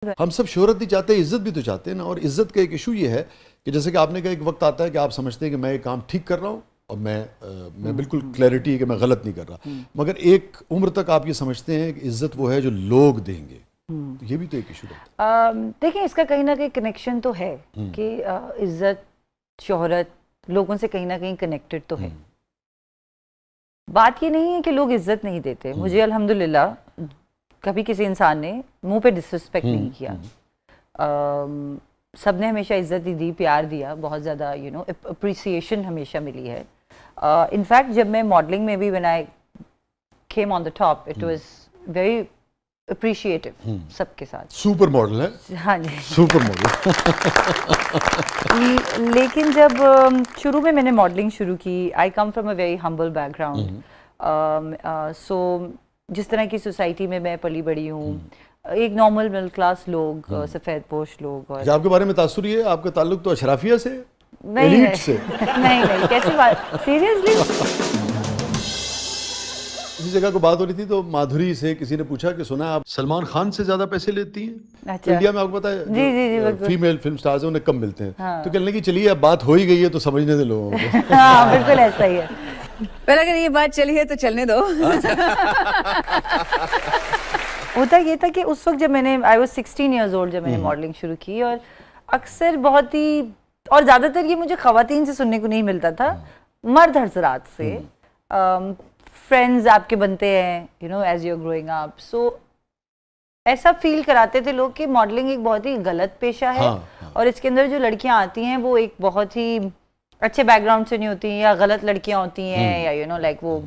हम सब शोहरत नहीं चाहते, इज्जत भी तो चाहते हैं ना। और इज्जत का एक इशू ये है कि जैसे कि आपने कहा, एक वक्त आता है कि आप समझते हैं कि मैं ये काम ठीक कर रहा हूँ और मैं बिल्कुल क्लैरिटी है कि मैं गलत नहीं कर रहा, मगर एक उम्र तक आप ये समझते हैं कि इज्जत वो है जो लोग देंगे। तो ये भी तो एक इशू रहता है। देखिए, इसका कहीं ना कहीं कनेक्शन तो है कि इज्जत, शोहरत लोगों से कहीं ना कहीं कनेक्टेड तो है। बात ये नहीं है कि लोग इज्जत नहीं देते। मुझे अल्हम्दुलिल्लाह कभी किसी इंसान ने मुंह पे डिसरिस्पेक्ट नहीं किया। सबने हमेशा इज्जत ही दी, प्यार दिया, बहुत ज़्यादा अप्रिसिएशन हमेशा मिली है। इनफैक्ट जब मैं मॉडलिंग में भी, when I came on the top, it was very appreciative सबके साथ। सुपर मॉडल है। हाँ जी, सुपर मॉडल। लेकिन जब शुरू में मैंने मॉडलिंग शुरू की, I come from a very humble background. So जिस तरह की सोसाइटी में मैं पली बड़ी हूँ, एक नॉर्मल मिडिल क्लास लोग, सफ़ेद पोश लोग। और आपके बारे में तासुर ये है, आपका ताल्लुक तो अशराफिया से, नहीं एलीट है। से। नहीं, कैसी बात, सीरियसली। इसी जगह को बात हो रही थी तो माधुरी से किसी ने पूछा कि सुना आप सलमान खान से ज्यादा पैसे लेती हैं। अच्छा। तो इंडिया में आपको पता है जी, फीमेल फिल्म स्टार्स हैं उन्हें कम मिलते हैं। हाँ। तो कहने लगी चलिए अब बात हो ही गई है तो समझने दे लोगों को। हाँ, बिल्कुल ऐसा ही है। पर अगर ये बात चली है तो चलने दो। होता ये था कि उस वक्त जब मैंने, आई वाज 16 इयर्स ओल्ड जब मैंने मॉडलिंग शुरू की, और अक्सर बहुत ही, और ज़्यादातर ये मुझे ख़वातीन से सुनने को नहीं मिलता था, मर्द हज़रात से। फ्रेंड्स आपके बनते हैं as you are growing up. So ऐसा फील कराते थे लोग कि मॉडलिंग एक बहुत ही गलत पेशा है। हाँ। और इसके अंदर जो लड़कियां आती हैं वो एक बहुत ही अच्छे बैकग्राउंड से नहीं होती हैं, या गलत लड़कियां होती हैं, या लाइक वो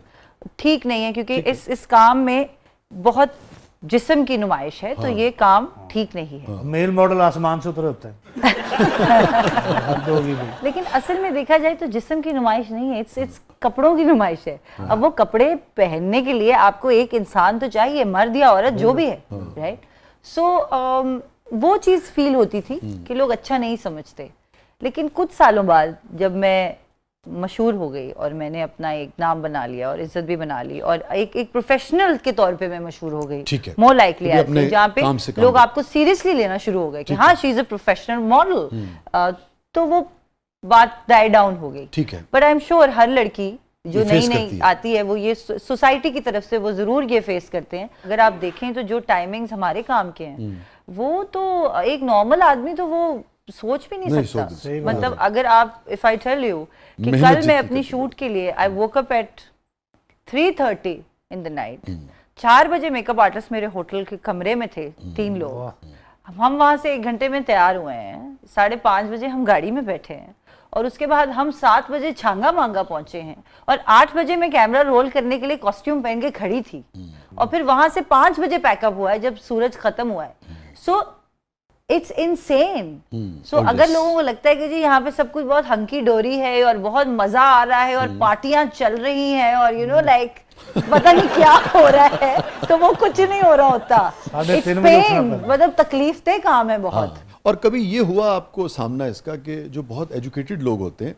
ठीक नहीं है, क्योंकि इस काम में बहुत जिस्म की नुमाइश है। तो ये काम ठीक नहीं है। मेल मॉडल आसमान से उतरे होते हैं। लेकिन असल में देखा जाए तो जिस्म की नुमाइश नहीं है, इट्स कपड़ों की नुमाइश है। अब वो कपड़े पहनने के लिए आपको एक इंसान तो चाहिए, मर्द या औरत जो भी है, राइट। सो वो चीज़ फील होती थी कि लोग अच्छा नहीं समझते। लेकिन कुछ सालों बाद जब मैं मशहूर हो गई और मैंने अपना एक नाम बना लिया और इज्जत भी बना ली, और एक प्रोफेशनल के तौर पे मैं मशहूर हो गई, मोर लाइकली, जहाँ पे लोग आपको सीरियसली लेना शुरू हो गए कि हाँ, she is a professional model. तो वो बात डाई डाउन हो गई। ठीक है। बट आई एम श्योर हर लड़की जो नई आती है वो ये सोसाइटी की तरफ से वो जरूर ये फेस करते हैं। अगर आप देखें तो जो टाइमिंग्स हमारे काम के हैं, वो तो एक नॉर्मल आदमी तो वो सोच भी नहीं सकता। मतलब अगर आप, इफ आई टेल यू कि कल मैं अपनी शूट के लिए, I woke up at 3:30 in the night, 4 बजे मेकअप आर्टिस्ट मेरे होटल के कमरे में थे, 3 लोग। हम वहां से 1 घंटे में तैयार हुए हैं, 5:30 बजे हम गाड़ी में बैठे हैं, और उसके बाद हम 7 बजे छांगा मांगा पहुंचे हैं, और 8 बजे मैं कैमरा रोल करने के लिए कॉस्ट्यूम पहन के खड़ी थी, और फिर वहां से 5 बजे पैकअप हुआ है जब सूरज खत्म हुआ है। So it's insane. सो अगर लोगों को लगता है कि जी यहाँ पे सब कुछ बहुत हंकी डोरी है और बहुत मजा आ रहा है और पार्टियां चल रही हैं और लाइक पता नहीं क्या हो रहा है, तो वो कुछ नहीं हो रहा होता। इट्स पेन, मतलब तकलीफ दे काम है बहुत। हाँ। और कभी ये हुआ आपको सामना इसका कि जो बहुत एजुकेटेड लोग होते हैं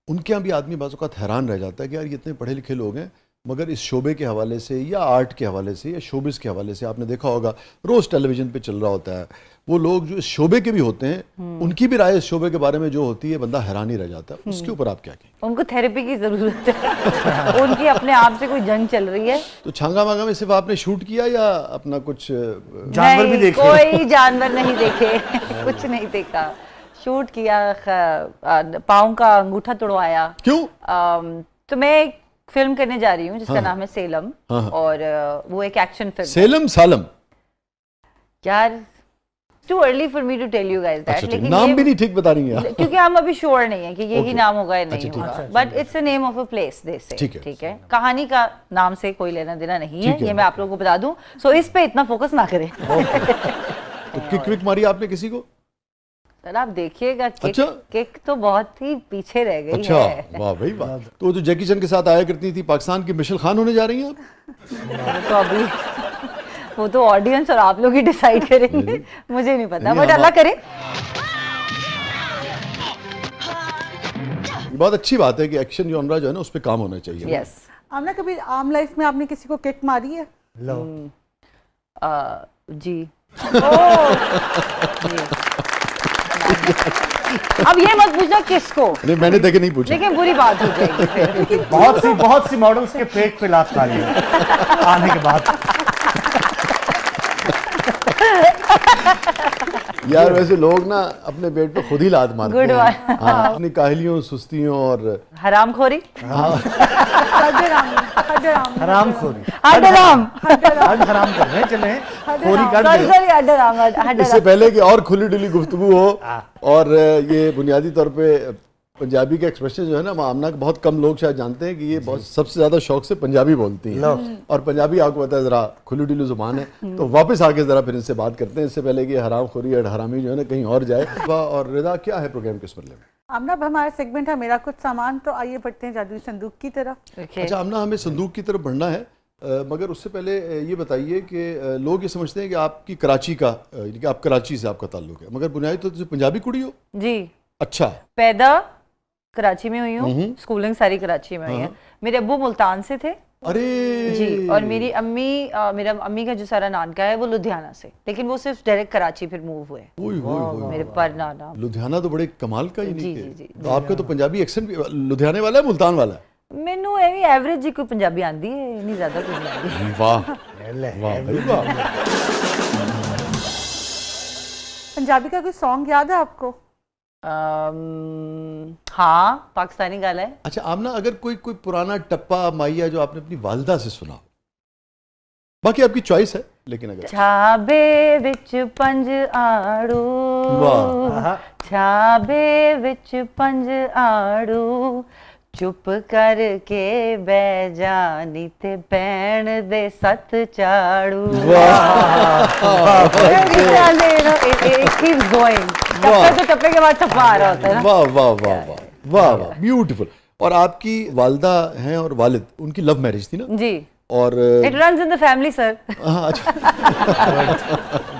उनके यहाँ भी आदमी बाज़ औक़ात हैरान रह जाता है कि यार ये इतने पढ़े लिखे लोग हैं, मगर इस शोबे के हवाले से या आर्ट के हवाले से या शोबिस के हवाले से, आपने देखा होगा रोज़ टेलीविज़न पे चल रहा होता है, वो लोग जो इस शोबे के भी होते हैं उनकी भी राय इस शोबे के बारे में जो होती है, बंदा हैरान ही रह जाता है। उसके ऊपर आप क्या कहें? उनको थेरेपी की जरूरत है। उनकी अपने आप से कोई जंग चल रही है। तो छांगा मांगा में सिर्फ आपने शूट किया या अपना कुछ जानवर भी देखे? कोई जानवर नहीं देखे। कुछ नहीं देखा, शूट किया, पाँव का अंगूठा तोड़वाया। क्यों? तो मैं एक फिल्म करने जा रही हूँ जिसका नाम है सेलम। और वो एक एक्शन फिल्म। सेलम सालम यार, too early for me to tell you guys that. लेकिन नाम भी नहीं ठीक बता रही हैं क्योंकि हम अभी श्योर नहीं है कि यही नाम होगा या नहीं होगा, but it's a name of a place they से। ठीक है। कहानी का नाम से कोई लेना देना नहीं है, ये मैं आप लोगों को बता दूं। सो इस पे इतना फोकस ना करें। तो किक विक मारी आपने किसी को? सर आप देखिएगा, किक तो बहुत ही पीछे रह गई अच्छा, है। वाह भाई वाह। तो जो जैकी चैन के साथ आया करती थी, पाकिस्तान की मिशेल खान होने जा रही हैं आप? तो अभी वो तो ऑडियंस और आप लोग ही डिसाइड करेंगे, मुझे नहीं पता, बट अल्लाह करे। बहुत अच्छी बात है कि एक्शन जॉनरा जो है ना उस पे काम होना चाहिए। यस। आपने कभी आम लाइफ में आपने किसी को किक मारी है? लो। जी अब ये मत पूछना किसको, नहीं मैंने देखे नहीं पूछा। लेकिन बुरी बात हो जाएगी फिर। बहुत सी मॉडल्स के पेट पे लात मारी है आने के बाद। यार वैसे लोग ना अपने पेट पे खुद ही लात मारते Good हैं। one. हाँ, अपनी काहलियों, सुस्तियों और हरामखोरी, हरामखोरी, हड्डराम, आज हराम कर रहे हैं, चले खोरी काट सॉरी दे। सॉरी, हड्डराम, इससे हड्डराम। पहले कि और खुली डुली गुफ्तगू हो और ये बुनियादी तौर पे पंजाबी का एक्सप्रेशन जो है ना, आमना के बहुत कम लोग शायद जानते हैं कि ये बहुत सबसे ज्यादा शौक से पंजाबी बोलती हैं और पंजाबी आपको पता है जरा खुली डुली जुबान है। तो वापस आके जरा फिर इनसे बात करते हैं, इससे पहले कि हरामखोरी और हरामी जो है ना कहीं और जाए। और रिदा क्या है प्रोग्राम के इस मतलब में? आमना, अब हमारा सेगमेंट है मेरा कुछ सामान, तो आइए बढ़ते हैं जादुई संदूक की तरफ। अच्छा आमना, हमें संदूक की तरफ बढ़ना है, मगर उससे पहले ये बताइए कि लोग ये समझते हैं कि आपकी कराची का, यानी कि आप कराची से आपका ताल्लुक है, मगर बुनियादी तौर से पंजाबी कुड़ी हो? जी, अच्छा, पैदा कराची में हुई हूँ, स्कूलिंग सारी कराची में हुई है। मेरे अब्बू मुल्तान से थे अरे जी, और मेरी अम्मी, मेरा अम्मी का जो सारा नानका है वो लुधियाना से, लेकिन वो सिर्फ डायरेक्ट कराची फिर मूव हुए। ओए होए होए। मेरे परनाना लुधियाना तो बड़े कमाल का ही जी, नहीं जी, तो आपका तो पंजाबी एक्सेंट भी लुधियाने वाला है, मुल्तान वाला है? मैनू एवी एवरेज जी कोई पंजाबी आंदी है, नहीं ज्यादा कोई नहीं आंदी। वाह वाह भाई वाह। पंजाबी का कोई सॉन्ग याद है आपको? हाँ, पाकिस्तानी गाना है। अच्छा आमना, अगर कोई कोई पुराना टप्पा माइया जो आपने अपनी वालदा से सुना हो, बाकी आपकी चॉइस है, लेकिन अगर छाबे विच पंज आड़ू, वाह। छाबे विच पंज आड़ू, चुप करके बह जानी ते पैण दे सत चाड़ू। टप्पे तो टप्पे के बाद टप्पा आ रहा होता है ना। वाह वाह वाह वाह वाह वाह, ब्यूटीफुल। और आपकी वालदा हैं और वालिद, उनकी लव मैरिज थी ना? जी, और it runs in the family sir. हाँ अच्छा,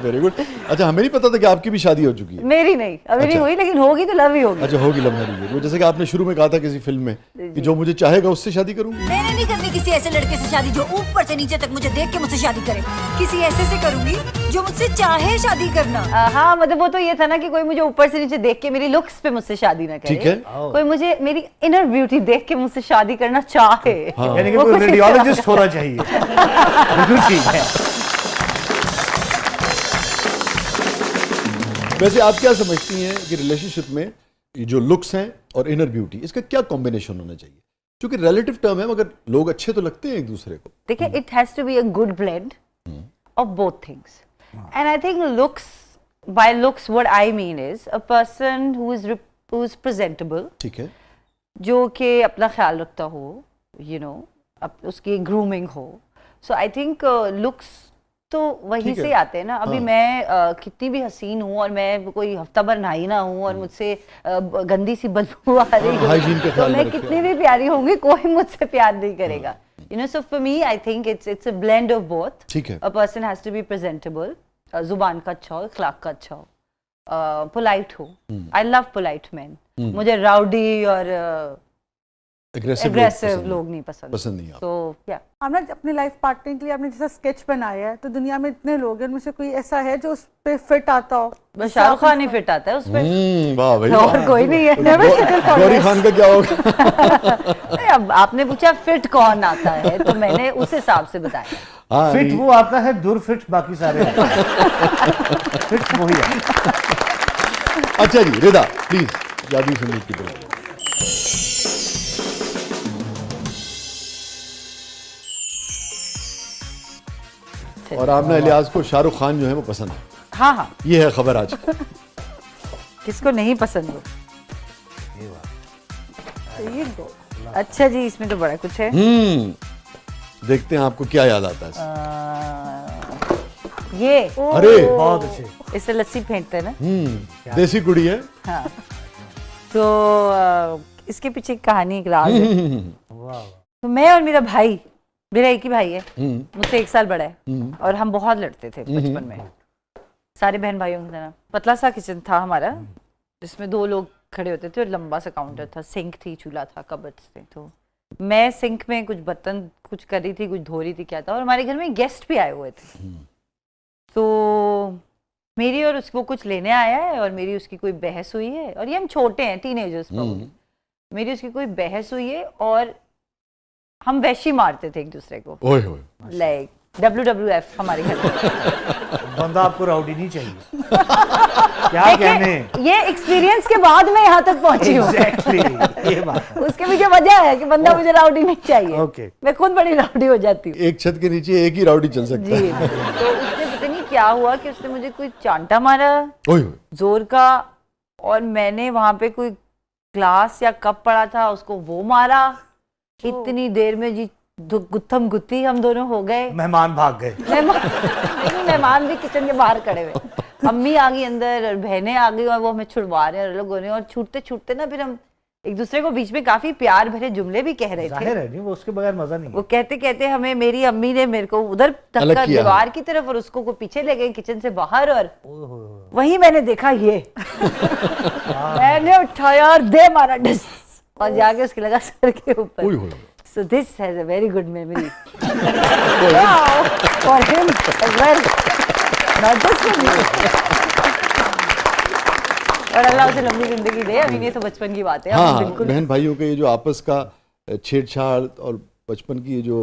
वेरी गुड। अच्छा हमें नहीं पता था कि आपकी भी शादी हो चुकी है। मेरी नहीं, अभी नहीं हुई, लेकिन होगी तो लव ही होगी। अच्छा होगी लव मैरिज, वो जैसे कि आपने शुरू में कहा था किसी फिल्म में कि जो मुझे चाहेगा उससे शादी करूंगी। मैंने नहीं करनी किसी ऐसे लड़के से शादी जो ऊपर से नीचे तक मुझे देख के मुझसे शादी करे। किसी ऐसे से करूंगी जो मुझसे चाहे शादी करना। हाँ, मतलब वो तो ये था ना कि कोई मुझे ऊपर से नीचे देख के मेरी लुक्स पे मुझसे शादी ना करे। ठीक है। कोई मुझे मेरी इनर ब्यूटी देख के मुझसे शादी करना चाहे। यानी कि वो कोई कुछ इस रेडियोलॉजिस्ट होना चाहिए। बिल्कुल ठीक है। वैसे आप क्या समझती हैं कि रिलेशनशिप में ये जो लुक्स हैं और इनर ब्यूटी, इसका क्या कॉम्बिनेशन होना चाहिए? क्योंकि रिलेटिव टर्म है, मगर लोग अच्छे तो लगते हैं एक दूसरे को। देखिए, it has to be a good blend of both things, and I think looks, by looks what I mean is a person who is presentable, ठीक है, जो कि अपना ख्याल रखता हो, यू नो, उसकी ग्रूमिंग हो। सो आई थिंक लुक्स तो वहीं ठीक है। से आते हैं ना। अभी मैं कितनी भी हसीन हूँ और मैं कोई हफ्ता भर नहाई ना हूँ और मुझसे गंदी सी बदबू आ रही हो, हाइजीन का तो ख्याल मैं रखें। कितनी भी प्यारी होंगी, कोई मुझसे प्यार नहीं करेगा। You know, so for me I think it's a blend of both. ठीक है। A person has to be presentable, जुबान का अच्छा हो, अखलाक का अच्छा हो, पोलाइट हो। I love polite man. मुझे राउडी और एग्रेसिव लोग नहीं पसंद नहीं। तो या आमना, अपने लाइफ पार्टनर के लिए आपने जैसा स्केच बनाया है, तो दुनिया में इतने लोग हैं, उनमें से कोई ऐसा है जो उस पे फिट आता हो? बस शाहरुख खान ही फिट आता है उसमें, वाह भाई और कोई नहीं है। गौरी खान का क्या होगा? नहीं, अब आपने पूछा फिट कौन आता है, तो मैंने उस हिसाब से बताया। हाँ, फिट नहीं। वो आता है, दूर फिट बाकी सारे फिट वही है। अच्छा जी रिदा, प्लीज जादुई संदूक की तरफ। और आमना इलियास को शाहरुख खान जो है वो पसंद है, हाँ हाँ, ये है खबर आज। किसको नहीं पसंद हो। अच्छा जी, इसमें तो बड़ा कुछ है। देखते हैं आपको क्या याद आता है। ये अरे बहुत अच्छे। इससे लस्सी फेंटते हैं ना। देसी कुड़ी है। हाँ, तो इसके पीछे एक कहानी, एक राज है। तो मैं और मेरा भाई, मेरा एक ही भाई है, मुझसे 1 साल बड़ा है, और हम बहुत लड़ते थे बचपन में, सारे बहन भाइयों की तरह। पतला सा किचन था हमारा, जिसमें 2 लोग खड़े होते थे और लंबा सा काउंटर था, सिंक थी, चूल्हा था, कबर्ड्स थे। तो मैं सिंक में कुछ बर्तन कुछ कर रही थी, कुछ धो रही थी, क्या था, और हमारे घर में गेस्ट भी आए हुए थे। तो मेरी और उसको कुछ लेने आया है और मेरी उसकी कोई बहस हुई है, और ये हम छोटे हैं, टीनेजर्स, मेरी उसकी कोई बहस हुई है और हम वैशी मारते थे एक दूसरे को, ओए होए लाइक WWF हमारे घर में। बंदा आपको राउडी नहीं चाहिए। क्या कहने। ये एक्सपीरियंस के बाद मैं यहाँ तक पहुंची हूँ। एग्जैक्टली ये बात है। उसके पीछे वजह है कि बंदा मुझे राउडी नहीं चाहिए। Okay. मैं खुद बड़ी राउडी हो जाती हूँ। एक छत के नीचे एक ही राउडी चल सकता जी, है। तो उसने पता नहीं क्या हुआ कि उसने मुझे कोई चांटा मारा ओए होए जोर का, और मैंने वहां पे कोई ग्लास या कप पड़ा था उसको वो मारा। इतनी देर में जी गुत्थम गुत्ती हम दोनों हो गए। मेहमान भाग गए। मेहमान भी किचन के बाहर खड़े हुए, अम्मी आ गई अंदर और बहनें आ गई और वो हमें छुड़वा रहे हैं और लोगों ने, और छूटते छूटते ना फिर हम एक दूसरे को बीच में काफी प्यार भरे जुमले भी कह रहे थे। जाहिर है नहीं, वो उसके बगैर मजा नहीं वो कहते कहते हमें, मेरी अम्मी ने मेरे को उधर अलग धक्का किया। दीवार की तरफ और उसको को पीछे ले गए किचन से बाहर, और वही मैंने देखा ये मैंने उठाया और दे मारा डिस, और जाके उसके लगा सर के ऊपर। ओए होए So this has a very good memory. Wow, for him as well, not just for me. और अल्लाह उसे लंबी जिंदगी दे। अभी ये तो बचपन की बात है। हाँ हम हाँ, बिल्कुल बहन भाइयों के ये जो आपस का छेड़छाड़ और बचपन की ये जो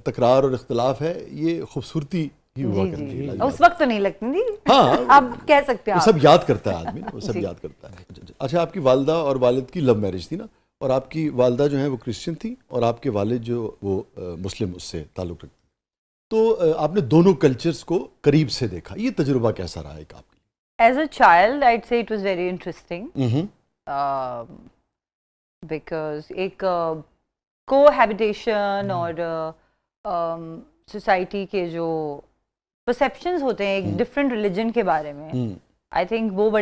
तकरार और इख्तलाफ है, ये खूबसूरती ही हुआ करती है। लाजवाब। उस वक्त तो नहीं लगती थी। हाँ, आप कह सकते हैं वो आप। सब याद करता है आदमी, वो सब याद करता है। अच्छा, आपकी वालदा और वालिद की लव मैरिज थी ना, और आपकी वालदा जो है वो क्रिश्चियन थी और आपके वालिद जो वो मुस्लिम उससे ताल्लुक़ रखते, तो आपने दोनों कल्चर्स को करीब से देखा, ये तजुर्बा कैसा रहा एक आपके लिए? As a child, I'd say it was very interesting. Because एक cohabitation और सोसाइटी के जो परसेप्शंस होते हैं एक डिफरेंट रिलीजन के बारे में, आई थिंक वो बड़े